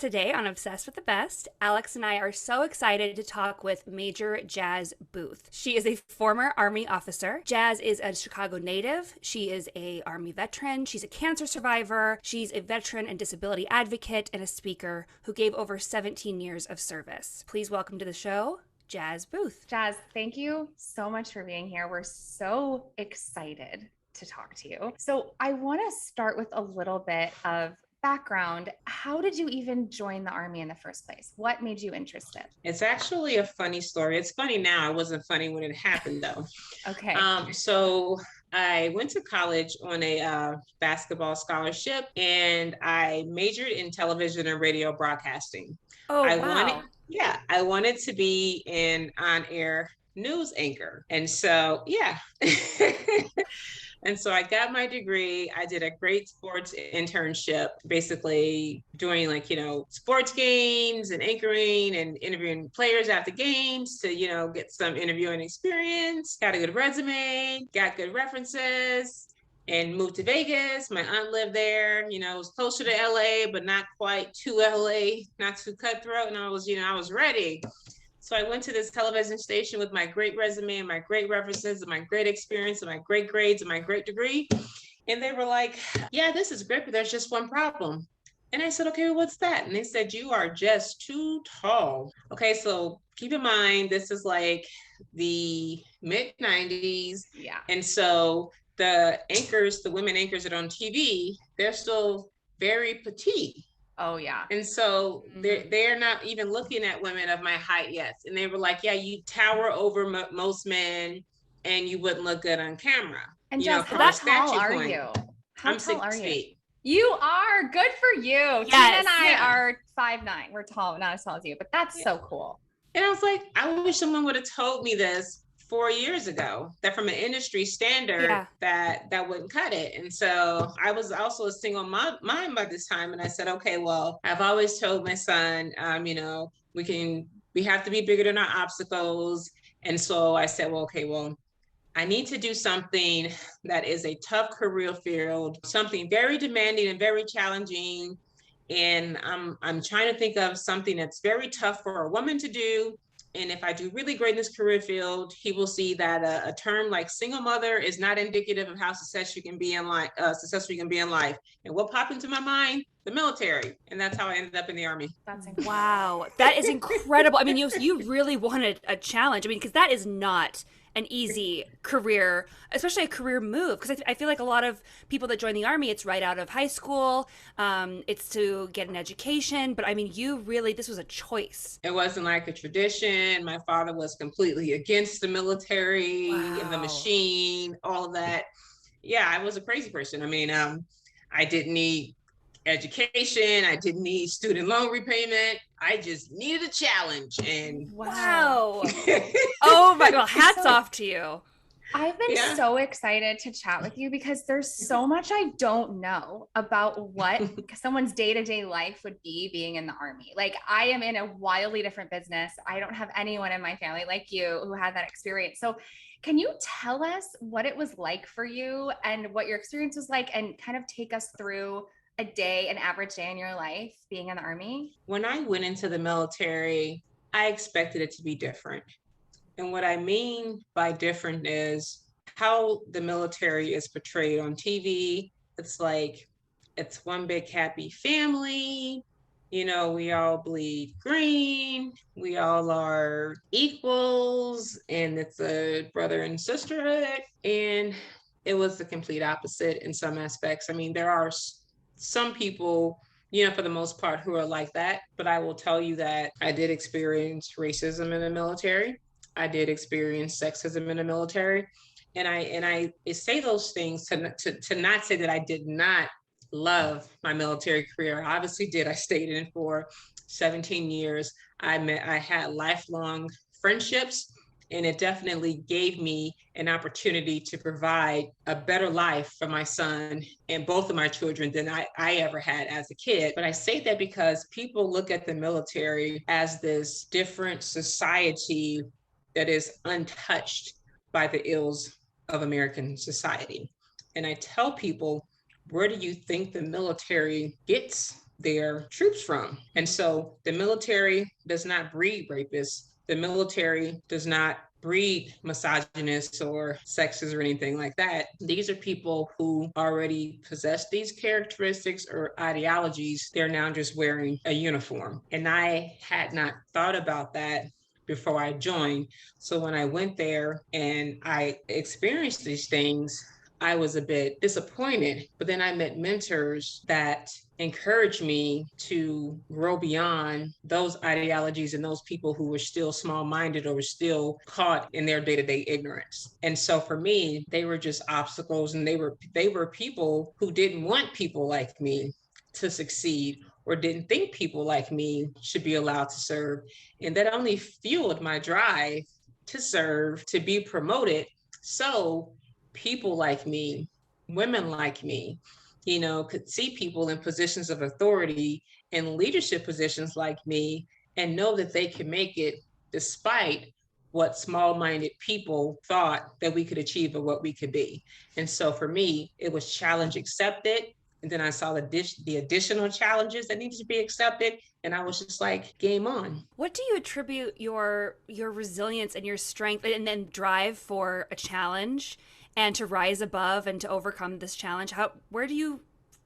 Today on Obsessed with the Best, Alex and I are so excited to talk with Major Jas Boothe. She is a former Army officer. Jas is a Chicago native. She is a Army veteran. She's a cancer survivor. She's a veteran and disability advocate and a speaker who gave over 17 years of service. Please welcome to the show, Jas Boothe. Jas, thank you so much for being here. We're so excited to talk to you. So I want to start with a little bit of background. How did you even join the Army in the first place? What made you interested? It's actually a funny story. It's funny now. It wasn't funny when it happened, though. Okay. So I went to college on a basketball scholarship, and I majored in television and radio broadcasting. Oh, wow. I wanted to be an on-air news anchor. And so, yeah. And so I got my degree. I did a great sports internship, basically doing sports games and anchoring and interviewing players after games to, get some interviewing experience, got a good resume, got good references, and moved to Vegas. My aunt lived there, it was closer to LA, but not quite to LA, not too cutthroat. And I was ready. So I went to this television station with my great resume and my great references and my great experience and my great grades and my great degree. And they were like, yeah, this is great, but there's just one problem. And I said, okay, well, what's that? And they said, you are just too tall. Okay, so keep in mind, this is like the mid 90s. Yeah. And so the women anchors that are on TV, they're still very petite. Oh, yeah. And so they're not even looking at women of my height yet. And they were like, yeah, you tower over most men and you wouldn't look good on camera. And Jas, how tall are you? I'm 6 feet. You are. Good for you. Yes. Tina and I are 5'9". We're tall, not as tall as you, but that's so cool. And I was like, I wish someone would have told me this 4 years ago, that from an industry standard, that wouldn't cut it. And so I was also a single mom by this time. And I said, okay, well, I've always told my son, we have to be bigger than our obstacles. And so I said, well, I need to do something that is a tough career field, something very demanding and very challenging. And I'm trying to think of something that's very tough for a woman to do. And if I do really great in this career field, he will see that a term like single mother is not indicative of how successful you can be in life. And what popped into my mind? The military. And that's how I ended up in the Army. That's incredible. Wow. That is incredible. I mean, you really wanted a challenge. I mean, because that is not an easy career, especially a career move. Because I feel like a lot of people that join the Army, it's right out of high school. It's to get an education. But I mean, this was a choice. It wasn't like a tradition. My father was completely against the military and the machine, all of that. Yeah, I was a crazy person. I mean, I didn't need education. I didn't need student loan repayment. I just needed a challenge. And wow. Oh my God. Hats off to you. I've been so excited to chat with you because there's so much I don't know about what someone's day-to-day life would be being in the Army. Like, I am in a wildly different business. I don't have anyone in my family like you who had that experience. So can you tell us what it was like for you and what your experience was like, and kind of take us through an average day in your life being in the Army? When I went into the military, I expected it to be different. And what I mean by different is how the military is portrayed on TV. It's like, it's one big happy family. We all bleed green. We all are equals. And it's a brother and sisterhood. And it was the complete opposite in some aspects. I mean, there are some people, for the most part, who are like that. But I will tell you that I did experience racism in the military. I did experience sexism in the military. And I say those things to not say that I did not love my military career. I obviously did. I stayed in for 17 years. I had lifelong friendships. And it definitely gave me an opportunity to provide a better life for my son and both of my children than I ever had as a kid. But I say that because people look at the military as this different society that is untouched by the ills of American society. And I tell people, where do you think the military gets their troops from. And so the military does not breed rapists. The military does not breed misogynists or sexist or anything like that. These are people who already possess these characteristics or ideologies. They're now just wearing a uniform. And I had not thought about that before I joined. So when I went there and I experienced these things, I was a bit disappointed, but then I met mentors that encouraged me to grow beyond those ideologies and those people who were still small-minded or were still caught in their day-to-day ignorance. And so for me, they were just obstacles, and they were people who didn't want people like me to succeed or didn't think people like me should be allowed to serve. And that only fueled my drive to serve, to be promoted. So people like me, women like me, could see people in positions of authority and leadership positions like me and know that they can make it despite what small-minded people thought that we could achieve or what we could be. And so for me, it was challenge accepted. And then I saw the additional challenges that needed to be accepted. And I was just like, game on. What do you attribute your resilience and your strength and then drive for a challenge and to rise above and to overcome this challenge? Where do you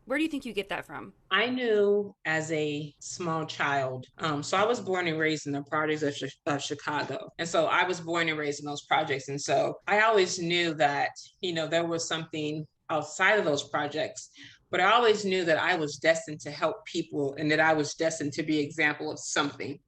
think you get that from? I knew as a small child. So I was born and raised in the projects of Chicago. And so I was born and raised in those projects. And so I always knew that, there was something outside of those projects. But I always knew that I was destined to help people and that I was destined to be an example of something.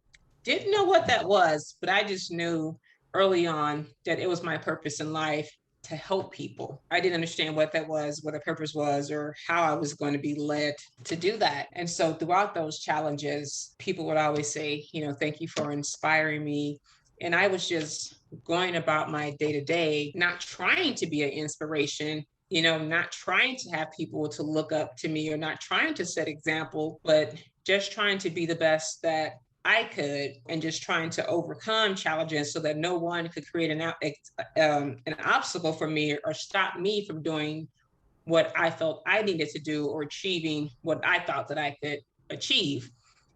Didn't know what that was, but I just knew early on that it was my purpose in life to help people. I didn't understand what that was, what the purpose was, or how I was going to be led to do that. And so throughout those challenges, people would always say, thank you for inspiring me. And I was just going about my day-to-day, not trying to be an inspiration, not trying to have people to look up to me or not trying to set example, but just trying to be the best that I could and just trying to overcome challenges so that no one could create an obstacle for me or stop me from doing what I felt I needed to do or achieving what I thought that I could achieve.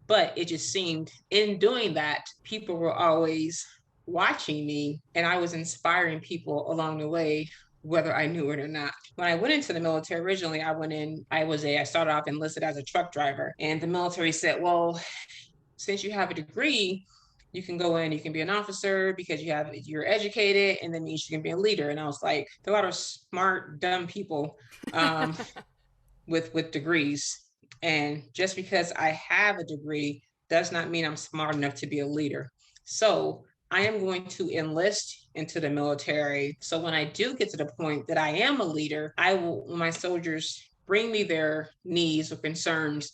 But it just seemed in doing that, people were always watching me and I was inspiring people along the way, whether I knew it or not. When I went into the military originally, I started off enlisted as a truck driver, and the military said, well, since you have a degree, you can go in, you can be an officer because you're educated, and that means you can be a leader. And I was like, there are a lot of smart, dumb people with degrees. And just because I have a degree does not mean I'm smart enough to be a leader. So I am going to enlist into the military. So when I do get to the point that I am a leader, when my soldiers bring me their needs or concerns,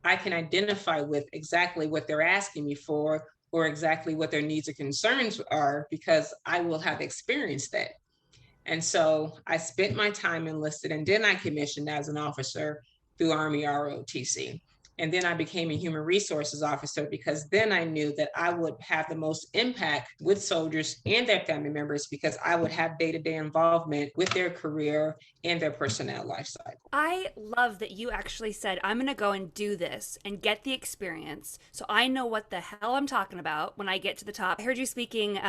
I can identify with exactly what they're asking me for or exactly what their needs or concerns are because I will have experienced that. And so I spent my time enlisted and then I commissioned as an officer through Army ROTC. And then I became a human resources officer because then I knew that I would have the most impact with soldiers and their family members because I would have day-to-day involvement with their career and their personnel life cycle. I love that you actually said, I'm going to go and do this and get the experience so I know what the hell I'm talking about when I get to the top. I heard you speaking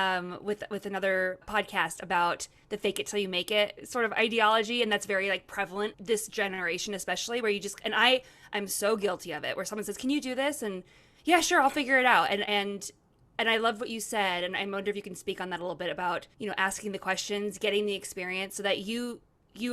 with another podcast about the fake it till you make it sort of ideology, and that's very prevalent this generation especially, where you just, and I'm so guilty of it, where someone says, can you do this? And yeah, sure, I'll figure it out. And I love what you said. And I wonder if you can speak on that a little bit about, asking the questions, getting the experience so that you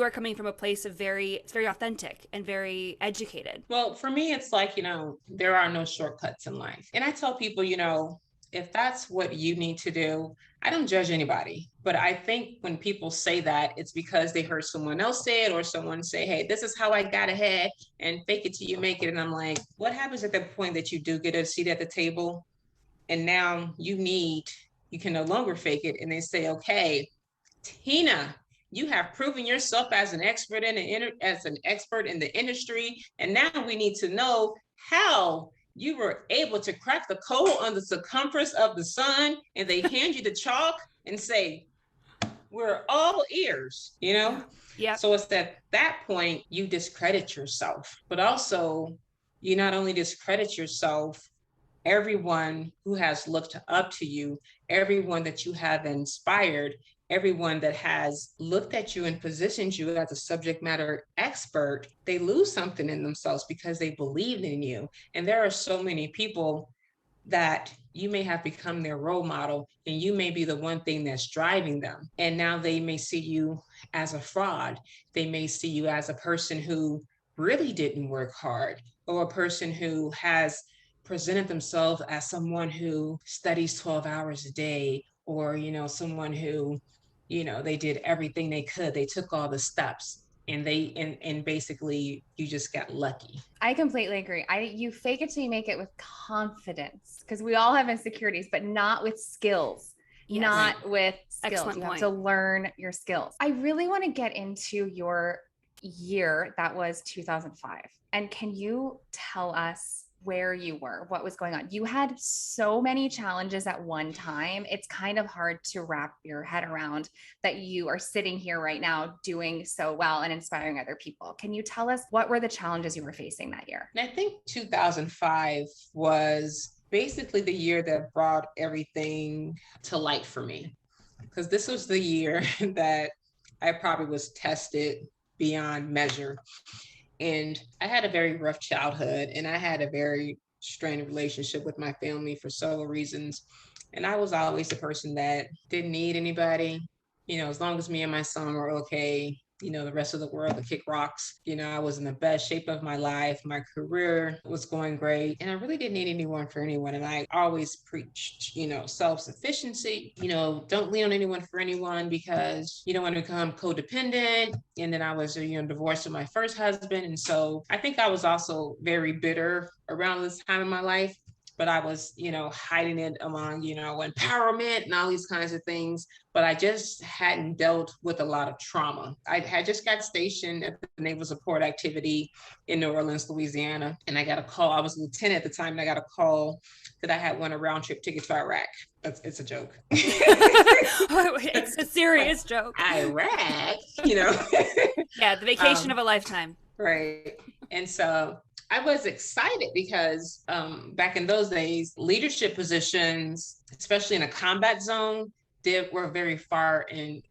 are coming from a place of it's very authentic and very educated. Well, for me, it's there are no shortcuts in life. And I tell people, if that's what you need to do, I don't judge anybody. But I think when people say that, it's because they heard someone else say it or someone say, hey, this is how I got ahead and fake it till you make it. And I'm like, what happens at the point that you do get a seat at the table and now you can no longer fake it? And they say, okay, Tina, you have proven yourself as an expert in the industry. And now we need to know how you were able to crack the code on the circumference of the sun, and they hand you the chalk and say, we're all ears, Yeah. So it's at that point you discredit yourself, but also you not only discredit yourself, everyone who has looked up to you, everyone that you have inspired, everyone that has looked at you and positioned you as a subject matter expert, they lose something in themselves because they believed in you. And there are so many people that you may have become their role model, and you may be the one thing that's driving them. And now they may see you as a fraud. They may see you as a person who really didn't work hard, or a person who has presented themselves as someone who studies 12 hours a day, or, someone who, they did everything they could. They took all the steps. And and basically you just got lucky. I completely agree. You fake it till you make it with confidence, because we all have insecurities, but not with skills. Yes. Not with skills. Excellent you point. Have to learn your skills. I really want to get into your year. That was 2005. And can you tell us where you were, what was going on? You had so many challenges at one time. It's kind of hard to wrap your head around that you are sitting here right now doing so well and inspiring other people. Can you tell us what were the challenges you were facing that year? And I think 2005 was basically the year that brought everything to light for me, because this was the year that I probably was tested beyond measure. And I had a very rough childhood, and I had a very strained relationship with my family for several reasons. And I was always the person that didn't need anybody. As long as me and my son were okay, the rest of the world could kick rocks. I was in the best shape of my life. My career was going great, and I really didn't need anyone for anyone. And I always preached, self-sufficiency, don't lean on anyone for anyone, because you don't want to become codependent. And then I was, divorced with my first husband. And so I think I was also very bitter around this time in my life. But I was, hiding it among, empowerment and all these kinds of things. But I just hadn't dealt with a lot of trauma. I had just got stationed at the Naval Support Activity in New Orleans, Louisiana. And I got a call. I was a lieutenant at the time, and I got a call that I had won a round trip ticket to Iraq. It's a joke. It's a serious joke. Iraq, Yeah, the vacation of a lifetime. Right. And so I was excited because back in those days, leadership positions, especially in a combat zone, were very far and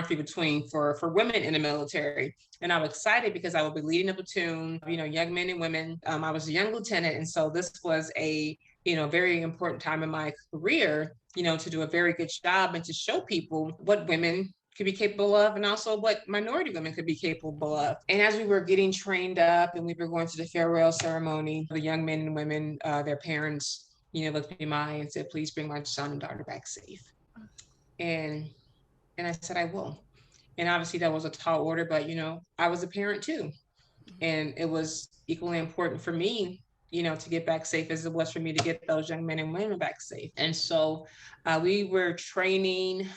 few between for women in the military. And I was excited because I would be leading a platoon, young men and women. I was a young lieutenant. And so this was a, very important time in my career, to do a very good job and to show people what women could be capable of, and also what minority women could be capable of. And as we were getting trained up and we were going to the farewell ceremony, the young men and women, their parents, looked me in my eye and said, "Please bring my son and daughter back safe." And I said, "I will." And obviously that was a tall order, but I was a parent too. And it was equally important for me, to get back safe as it was for me to get those young men and women back safe. And so we were training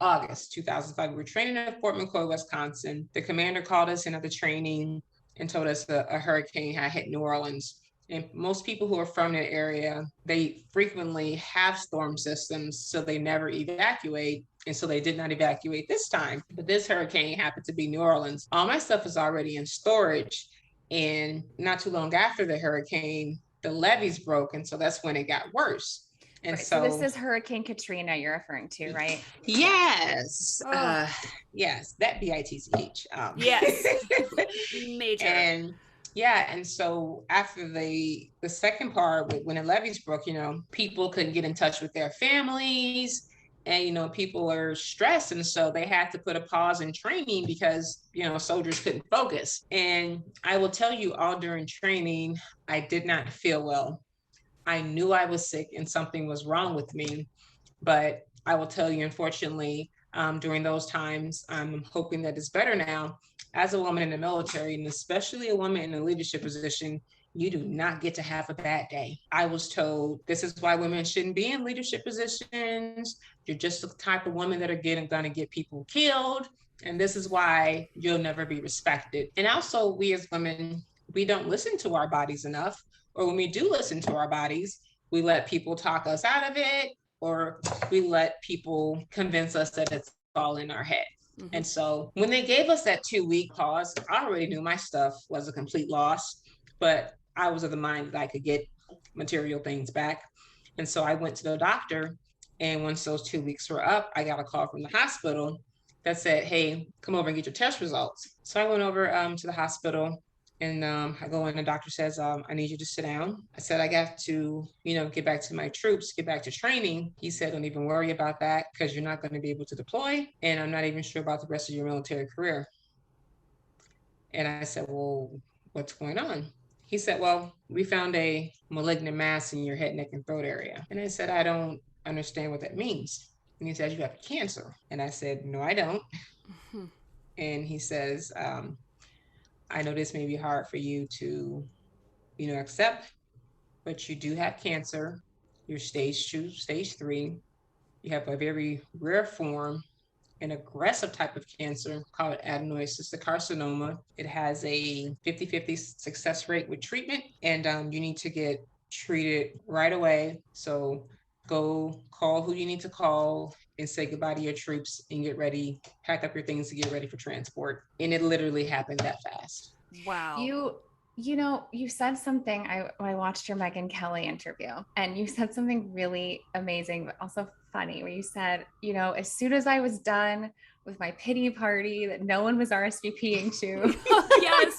August 2005. We were training at Fort McCoy, Wisconsin. The commander called us in at the training and told us a hurricane had hit New Orleans. And most people who are from that area, they frequently have storm systems, so they never evacuate. And so they did not evacuate this time. But this hurricane happened to be New Orleans. All my stuff was already in storage. And not too long after the hurricane, the levees broke. And so that's when it got worse. And right, so this is Hurricane Katrina you're referring to, right? Yes. Yes, that BITCH. Yes. Major. And so after the second part, when the levees broke, people couldn't get in touch with their families, and people are stressed, and so they had to put a pause in training because soldiers couldn't focus. And I will tell you, all during training, I did not feel well. I knew I was sick and something was wrong with me, but I will tell you, unfortunately, during those times, I'm hoping that it's better now. As a woman in the military, and especially a woman in a leadership position, you do not get to have a bad day. I was told this is why women shouldn't be in leadership positions. You're just the type of woman that are going to get people killed. And this is why you'll never be respected. And also, we as women, we don't listen to our bodies enough. Or when we do listen to our bodies, we let people talk us out of it, or we let people convince us that it's all in our head. Mm-hmm. And so when they gave us that 2-week pause, I already knew my stuff was a complete loss, but I was of the mind that I could get material things back. And so I went to the doctor, and once those 2 weeks were up, I got a call from the hospital that said, hey, come over and get your test results. So I went over to the hospital, and I go in, the doctor says, I need you to sit down. I said, I got to, get back to my troops, get back to training. He said, don't even worry about that, because you're not going to be able to deploy, and I'm not even sure about the rest of your military career. And I said, well, what's going on? He said, well, we found a malignant mass in your head, neck, and throat area. And I said, I don't understand what that means. And he said, you have cancer. And I said, no, I don't. Mm-hmm. And he says, I know this may be hard for you to, accept, but you do have cancer. You're stage 2, stage 3. You have a very rare form, an aggressive type of cancer called adenoid cystic carcinoma. It has a 50-50 success rate with treatment, and you need to get treated right away. So go call who you need to call and say goodbye to your troops and get ready, pack up your things to get ready for transport. And it literally happened that fast. Wow. You said something, I watched your Megyn Kelly interview, and you said something really amazing, but also funny, where you said, as soon as I was done with my pity party that no one was RSVPing to, yes,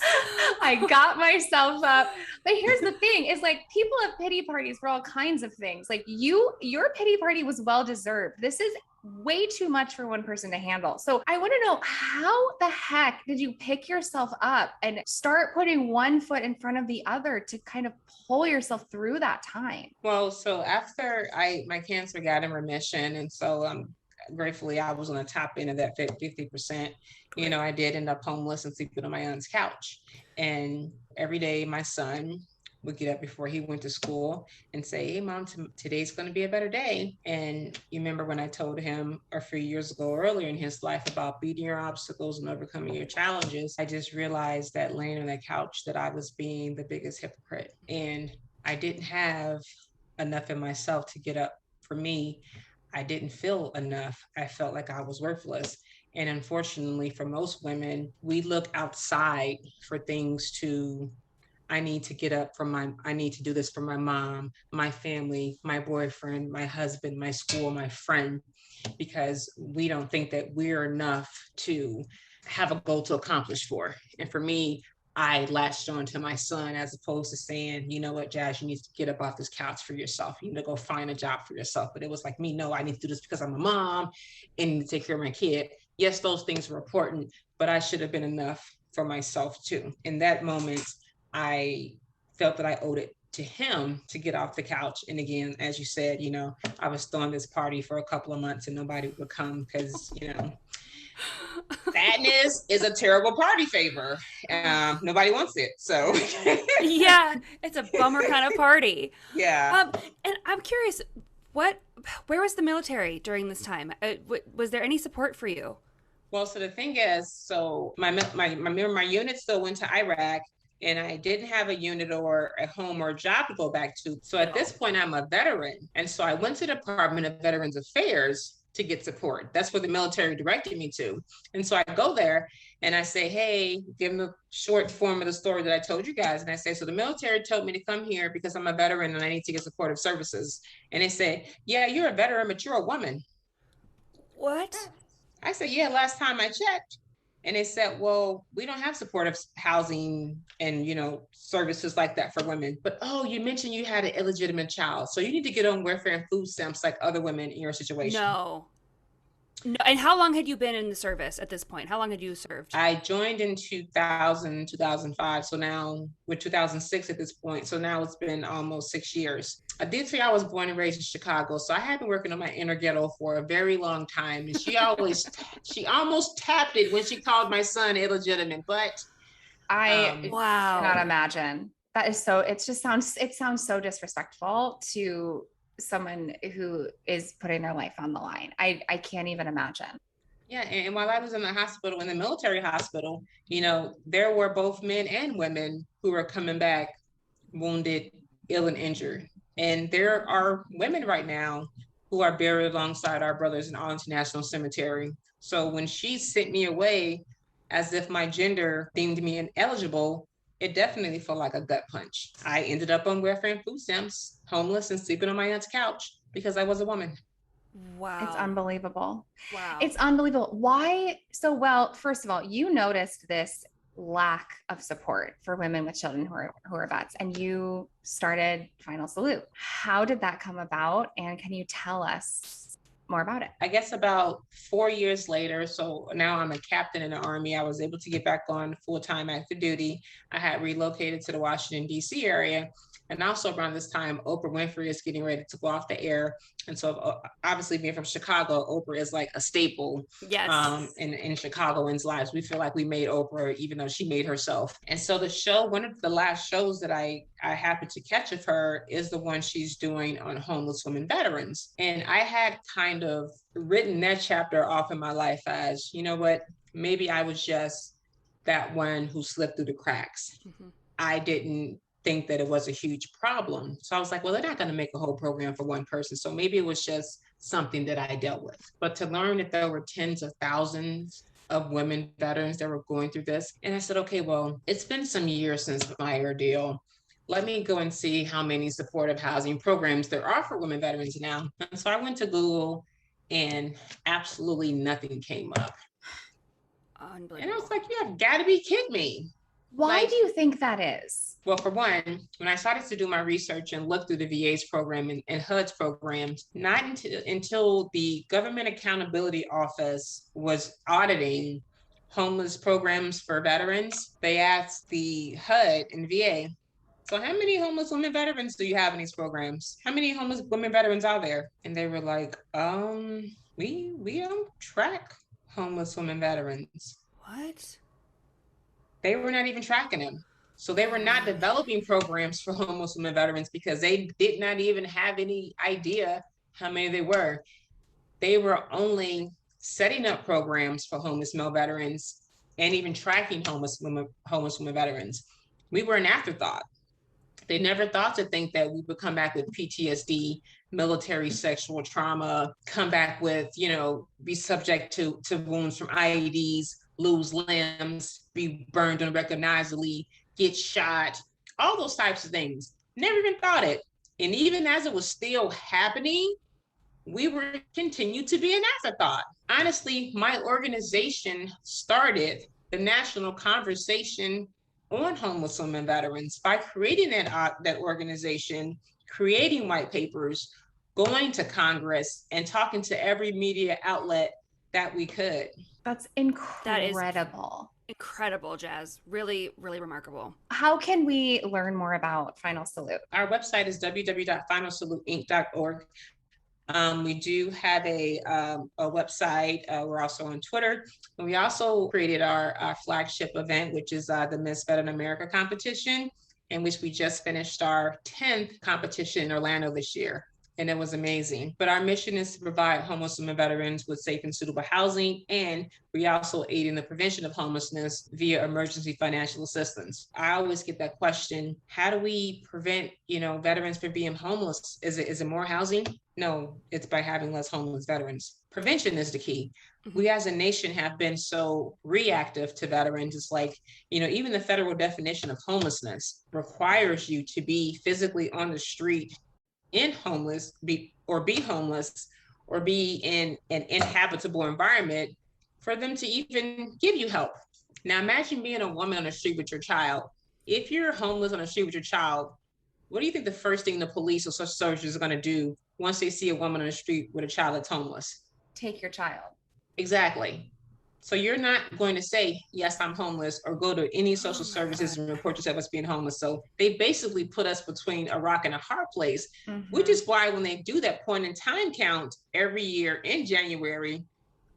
I got myself up. But here's the thing, is like, people have pity parties for all kinds of things. Like your pity party was well-deserved. This is way too much for one person to handle. So I want to know, how the heck did you pick yourself up and start putting one foot in front of the other to kind of pull yourself through that time? Well, so after my cancer got in remission, and so gratefully I was on the top end of that 50%, I did end up homeless and sleeping on my aunt's couch. And every day my son would get up before he went to school and say, hey, Mom, today's going to be a better day. And you remember when I told him a few years ago earlier in his life about beating your obstacles and overcoming your challenges, I just realized that laying on that couch that I was being the biggest hypocrite. And I didn't have enough in myself to get up. For me, I didn't feel enough. I felt like I was worthless. And unfortunately, for most women, we look outside for things to, I need to get up I need to do this for my mom, my family, my boyfriend, my husband, my school, my friend, because we don't think that we're enough to have a goal to accomplish for. And for me, I latched on to my son, as opposed to saying, you know what, Jas, you need to get up off this couch for yourself. You need to go find a job for yourself. But it was like me, no, I need to do this because I'm a mom and need to take care of my kid. Yes, those things were important, but I should have been enough for myself too. In that moment, I felt that I owed it to him to get off the couch. And again, as you said, I was throwing this party for a couple of months and nobody would come because, sadness is a terrible party favor. Nobody wants it. So yeah, it's a bummer kind of party. Yeah. And I'm curious, where was the military during this time? Was there any support for you? Well, so the thing is, so my unit still went to Iraq, and I didn't have a unit or a home or a job to go back to. So at this point, I'm a veteran. And so I went to the Department of Veterans Affairs to get support. That's where the military directed me to. And so I go there and I say, hey, give them the short form of the story that I told you guys. And I say, so the military told me to come here because I'm a veteran and I need to get supportive services. And they say, yeah, you're a veteran, but you're a woman. What? I said, yeah, last time I checked. And they said, well, we don't have supportive housing and, services like that for women. But, oh, you mentioned you had an illegitimate child. So you need to get on welfare and food stamps like other women in your situation. No. And how long had you been in the service at this point? How long had you served? I joined in 2000, 2005. So now we're 2006 at this point. So now it's been almost 6 years. I did say I was born and raised in Chicago. So I had been working on my inner ghetto for a very long time. And she almost tapped it when she called my son illegitimate. But I wow, cannot imagine. That is so, it sounds so disrespectful to someone who is putting their life on the line. I can't even imagine. Yeah. And while I was in the hospital, in the military hospital, there were both men and women who were coming back wounded, ill, and injured. And there are women right now who are buried alongside our brothers in Arlington National Cemetery. So when she sent me away as if my gender deemed me ineligible, it definitely felt like a gut punch. I ended up on welfare and food stamps, homeless and sleeping on my aunt's couch because I was a woman. Wow. It's unbelievable. Wow. It's unbelievable. Why? So, well, first of all, you noticed this lack of support for women with children who are vets, and you started Final Salute. How did that come about? And can you tell us more about it? I guess about 4 years later, so now I'm a captain in the Army, I was able to get back on full-time active duty. I had relocated to the Washington, D.C. area. And also around this time, Oprah Winfrey is getting ready to go off the air. And so obviously being from Chicago, Oprah is like a staple in Chicagoans' lives. We feel like we made Oprah, even though she made herself. And so the show, one of the last shows that I happened to catch of her is the one she's doing on homeless women veterans. And I had kind of written that chapter off in my life as, you know what, maybe I was just that one who slipped through the cracks. Mm-hmm. I didn't think that it was a huge problem. So I was like, well, they're not going to make a whole program for one person. So maybe it was just something that I dealt with. But to learn that there were tens of thousands of women veterans that were going through this. And I said, okay, well, it's been some years since my ordeal. Let me go and see how many supportive housing programs there are for women veterans now. And so I went to Google and absolutely nothing came up. And I was like, you have got to be kidding me. Why do you think that is? Well, for one, when I started to do my research and look through the VA's program and HUD's programs, not until the Government Accountability Office was auditing homeless programs for veterans, they asked the HUD and VA, so how many homeless women veterans do you have in these programs? How many homeless women veterans are there? And they were like, we don't track homeless women veterans. What? They were not even tracking them. So they were not developing programs for homeless women veterans because they did not even have any idea how many they were. They were only setting up programs for homeless male veterans and even tracking homeless women veterans. We were an afterthought. They never thought to think that we would come back with PTSD, military sexual trauma, come back with, be subject to wounds from IEDs, lose limbs, be burned unrecognizably, get shot, all those types of things. Never even thought it. And even as it was still happening, we were continued to be an afterthought. Honestly, my organization started the national conversation on homeless women veterans by creating that organization, creating white papers, going to Congress and talking to every media outlet that we could. That's incredible. That is incredible, Jas. Really, really remarkable. How can we learn more about Final Salute? Our website is www.finalsaluteinc.org. We do have a website. We're also on Twitter. And we also created our flagship event, which is the Miss Vet in America competition, in which we just finished our 10th competition in Orlando this year. And it was amazing. But our mission is to provide homeless women veterans with safe and suitable housing. And we also aid in the prevention of homelessness via emergency financial assistance. I always get that question, how do we prevent, veterans from being homeless? Is it more housing? No, it's by having less homeless veterans. Prevention is the key. We as a nation have been so reactive to veterans. It's like, even the federal definition of homelessness requires you to be physically on the street be homeless or be in an inhabitable environment for them to even give you help. Now imagine being a woman on the street with your child. If you're homeless on the street with your child, what do you think the first thing the police or social services are going to do once they see a woman on the street with a child that's homeless? Take your child. Exactly. So you're not going to say, yes, I'm homeless, or go to any social services and report yourself as being homeless. So they basically put us between a rock and a hard place, which is why when they do that point in time count every year in January,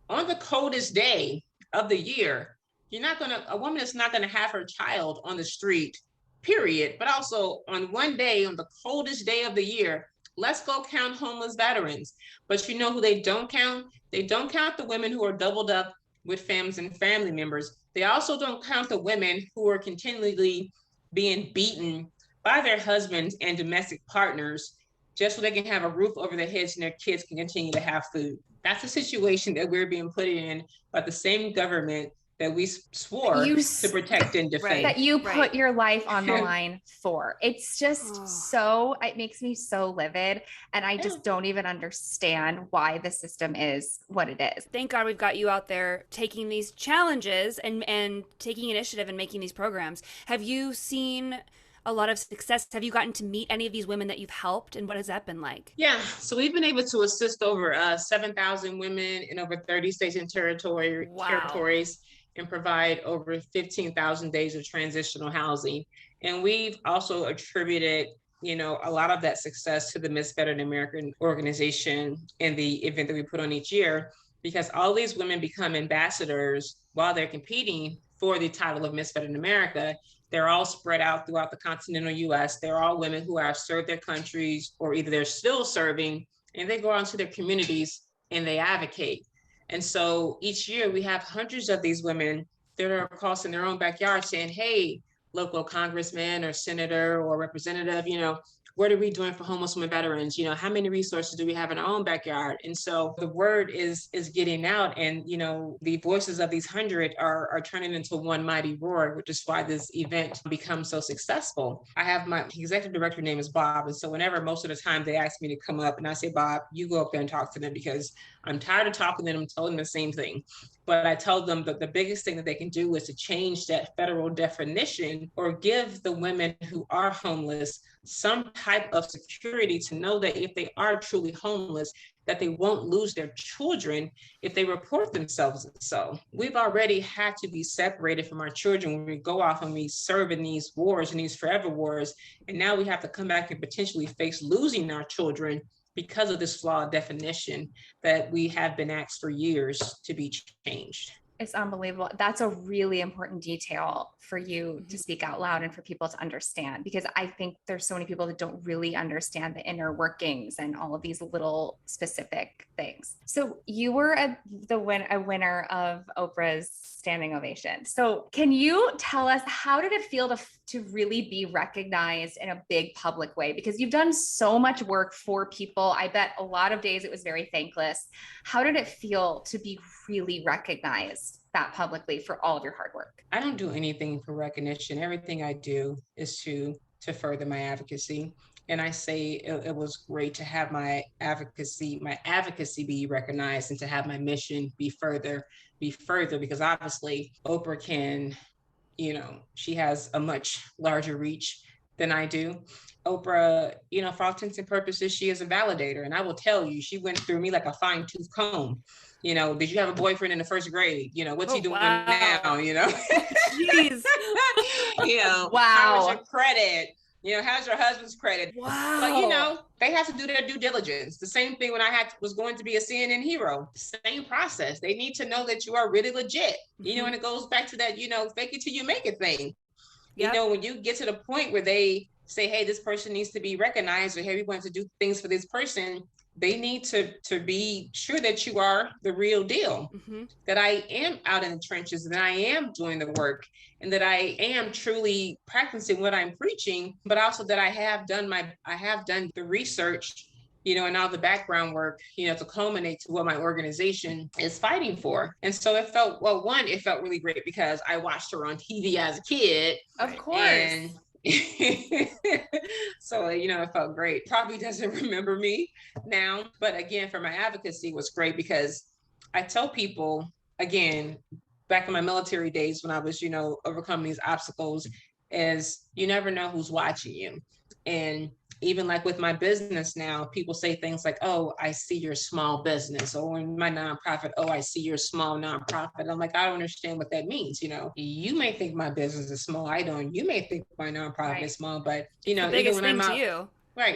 on the coldest day of the year, a woman is not going to have her child on the street, period. But also on one day, on the coldest day of the year, let's go count homeless veterans. But you know who they don't count? They don't count the women who are doubled up with families and family members. They also don't count the women who are continually being beaten by their husbands and domestic partners just so they can have a roof over their heads and their kids can continue to have food. That's the situation that we're being put in by the same government that we swore to protect and defend. That you put your life on the line for. It's just so, it makes me so livid. And I just don't even understand why the system is what it is. Thank God we've got you out there taking these challenges and taking initiative and making these programs. Have you seen a lot of success? Have you gotten to meet any of these women that you've helped, and what has that been like? Yeah, so we've been able to assist over 7,000 women in over 30 states and territories, and provide over 15,000 days of transitional housing. And we've also attributed, you know, a lot of that success to the Miss Better Than American organization and the event that we put on each year, because all these women become ambassadors while they're competing for the title of Miss Better Than America. They're all spread out throughout the continental US. They're all women who have served their countries, or either they're still serving, and they go out to their communities and they advocate. And so each year we have hundreds of these women that are across in their own backyard saying, hey, local congressman or senator or representative, you know, what are we doing for homeless women veterans? You know, how many resources do we have in our own backyard? And so the word is getting out, and, you know, the voices of these 100 are turning into one mighty roar, which is why this event becomes so successful. I have my executive director name is Bob. And so whenever, most of the time they ask me to come up, and I say, Bob, you go up there and talk to them, because I'm tired of talking to them, telling them the same thing. But I tell them that the biggest thing that they can do is to change that federal definition, or give the women who are homeless some type of security to know that if they are truly homeless, that they won't lose their children if they report themselves. So we've already had to be separated from our children when we go off and we serve in these wars and these forever wars. And now we have to come back and potentially face losing our children because of this flawed definition that we have been asked for years to be changed. It's unbelievable. That's a really important detail for you to speak out loud and for people to understand, because I think there's so many people that don't really understand the inner workings and all of these little specific things. So you were a winner of Oprah's standing ovation. So can you tell us, how did it feel to really be recognized in a big public way? Because you've done so much work for people. I bet a lot of days it was very thankless. How did it feel to be really recognized that publicly for all of your hard work? I don't do anything for recognition. Everything I do is to further my advocacy. And I say it was great to have my advocacy be recognized, and to have my mission be further, because obviously Oprah can, you know, she has a much larger reach than I do. Oprah, you know, for all intents and purposes, she is a validator. And I will tell you, she went through me like a fine tooth comb. You know, did you have a boyfriend in the first grade? You know, what's he doing now? You know, jeez. You know, wow. How was your credit? You know, how's your husband's credit? Wow. But, you know, they have to do their due diligence. The same thing when I was going to be a CNN hero. Same process. They need to know that you are really legit. Mm-hmm. You know, and it goes back to that, you know, fake it till you make it thing. Yep. You know, when you get to the point where they say, hey, this person needs to be recognized, or hey, we want to do things for this person, they need to be sure that you are the real deal, mm-hmm. that I am out in the trenches, that I am doing the work, and that I am truly practicing what I'm preaching, but also that I have done the research, you know, and all the background work, you know, to culminate to what my organization is fighting for. And so it felt, well, one, it felt really great because I watched her on TV as a kid. Of course. And so, you know, it felt great. Probably doesn't remember me now, but again, for my advocacy was great, because I tell people, again, back in my military days when I was, you know, overcoming these obstacles, is you never know who's watching you. And even like with my business now, people say things like, oh, I see your small business, or in my nonprofit, oh, I see your small nonprofit. I'm like, I don't understand what that means. You know, you may think my business is small. I don't. You may think my nonprofit is small, but, you know, even when I'm out,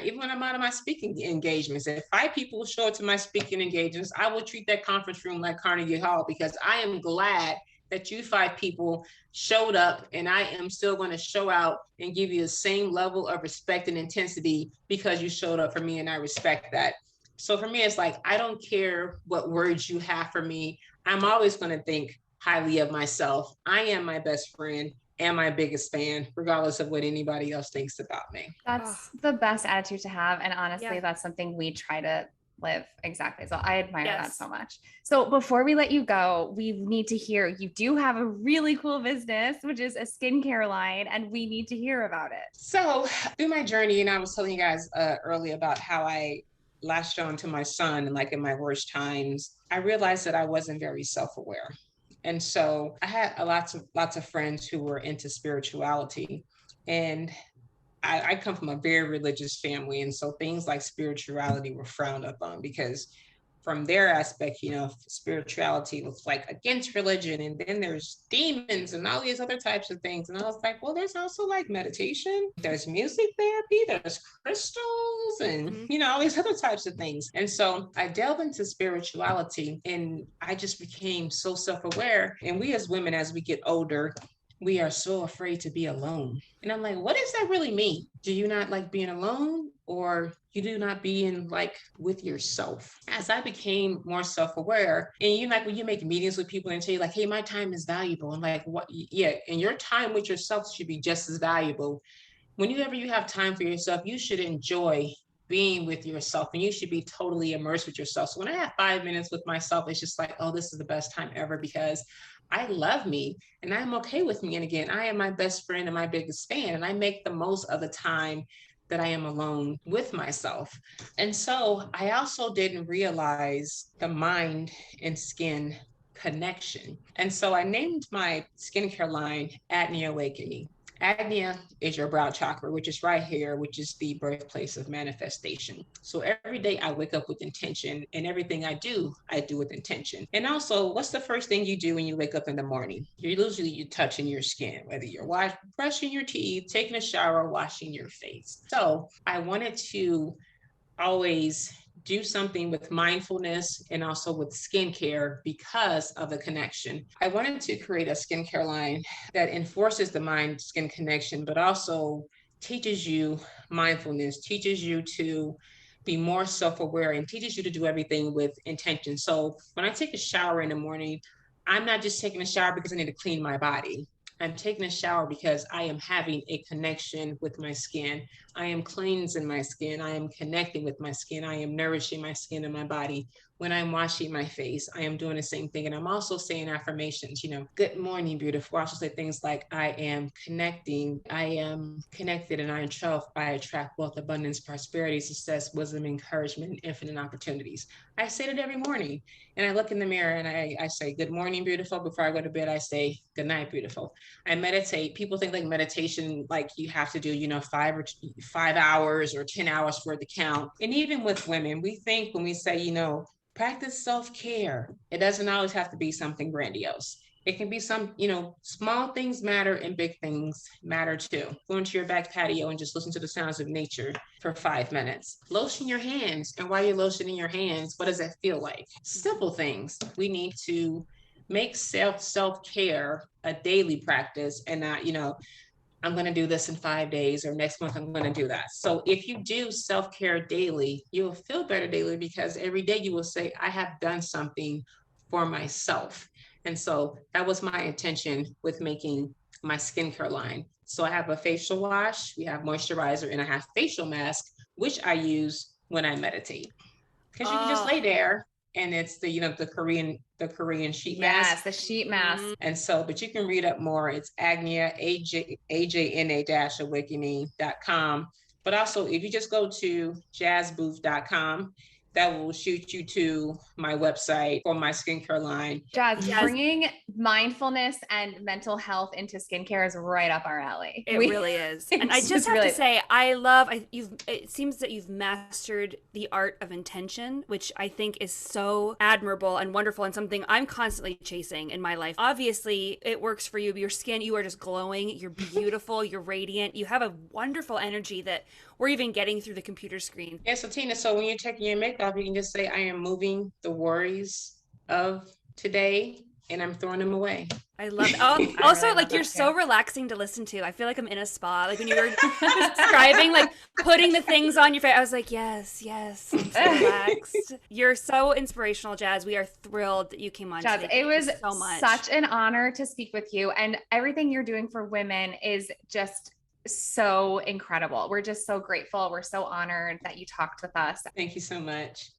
even when I'm out of my speaking engagements, if 5 people show up to my speaking engagements, I will treat that conference room like Carnegie Hall, because I am glad that you 5 people showed up, and I am still going to show out and give you the same level of respect and intensity because you showed up for me, and I respect that. So for me, it's like, I don't care what words you have for me. I'm always going to think highly of myself. I am my best friend and my biggest fan, regardless of what anybody else thinks about me. That's the best attitude to have. And honestly, that's something we try to live. Exactly. So I admire that Yes. so much. So before we let you go, we need to hear, you do have a really cool business, which is a skincare line, and we need to hear about it. So through my journey, and I was telling you guys earlier about how I latched on to my son, and like in my worst times, I realized that I wasn't very self-aware. And so I had lots of friends who were into spirituality. And I come from a very religious family. And so things like spirituality were frowned upon because from their aspect, spirituality was like against religion. And then there's demons and all these other types of things. And I was like, well, there's also like meditation, there's music therapy, there's crystals and, all these other types of things. And so I delved into spirituality and I just became so self-aware. And we as women, as we get older, we are so afraid to be alone. And I'm like, what does that really mean? Do you not like being alone, or you do not being like with yourself? As I became more self-aware, and like when you make meetings with people and tell you like, hey, my time is valuable. And like, what? Yeah. And your time with yourself should be just as valuable. Whenever you have time for yourself, you should enjoy being with yourself and you should be totally immersed with yourself. So when I have 5 minutes with myself, it's just like, oh, this is the best time ever because I love me and I'm okay with me. And again, I am my best friend and my biggest fan, and I make the most of the time that I am alone with myself. And so I also didn't realize the mind and skin connection. And so I named my skincare line Agnia Awakening. Agnia is your brow chakra, which is right here, which is the birthplace of manifestation. So every day I wake up with intention, and everything I do with intention. And also, what's the first thing you do when you wake up in the morning? You're touching your skin, whether you're brushing your teeth, taking a shower, washing your face. So I wanted to always do something with mindfulness and also with skincare because of the connection. I wanted to create a skincare line that enforces the mind skin connection, but also teaches you mindfulness, teaches you to be more self-aware, and teaches you to do everything with intention. So when I take a shower in the morning, I'm not just taking a shower because I need to clean my body. I'm taking a shower because I am having a connection with my skin. I am cleansing my skin. I am connecting with my skin. I am nourishing my skin and my body. When I'm washing my face, I am doing the same thing. And I'm also saying affirmations, good morning, beautiful. I also say things like, I am connecting. I am connected and I am 12. I attract wealth, abundance, prosperity, success, wisdom, encouragement, and infinite opportunities. I say it every morning. And I look in the mirror and I say, good morning, beautiful. Before I go to bed, I say, good night, beautiful. I meditate. People think like meditation, like you have to do, 5 hours or 10 hours for the count. And even with women, we think when we say, practice self-care, it doesn't always have to be something grandiose. It can be some, small things matter and big things matter too. Go into your back patio and just listen to the sounds of nature for 5 minutes. Lotion your hands. And while you're lotioning your hands, what does that feel like? Simple things. We need to make self-care a daily practice and not, I'm going to do this in 5 days or next month I'm going to do that. So if you do self-care daily, you will feel better daily because every day you will say, I have done something for myself. And so that was my intention with making my skincare line. So I have a facial wash, we have moisturizer, and I have facial mask, which I use when I meditate. Because you can just lay there and it's the Korean sheet mask. Yes, the sheet mask. And so, but you can read up more. It's Agnia, AJNA-awakening.com. But also, if you just go to jasboothe.com, that will shoot you to my website for my skincare line. Jas, bringing mindfulness and mental health into skincare is right up our alley. It really is. And I just have to say, it seems that you've mastered the art of intention, which I think is so admirable and wonderful and something I'm constantly chasing in my life. Obviously, it works for you. Your skin, you are just glowing. You're beautiful. You're radiant. You have a wonderful energy that we're even getting through the computer screen. Yeah, so Tina, so when you're taking your makeup, you can just say, I am moving the worries of today and I'm throwing them away. I love it. Also, really like, you're so relaxing to listen to. I feel like I'm in a spa. Like when you were describing, like putting the things on your face, I was like, yes, I'm so relaxed. You're so inspirational, Jas. We are thrilled that you came on Jas, today. it was so much. Such an honor to speak with you. And everything you're doing for women is just so incredible. We're just so grateful. We're so honored that you talked with us. Thank you so much.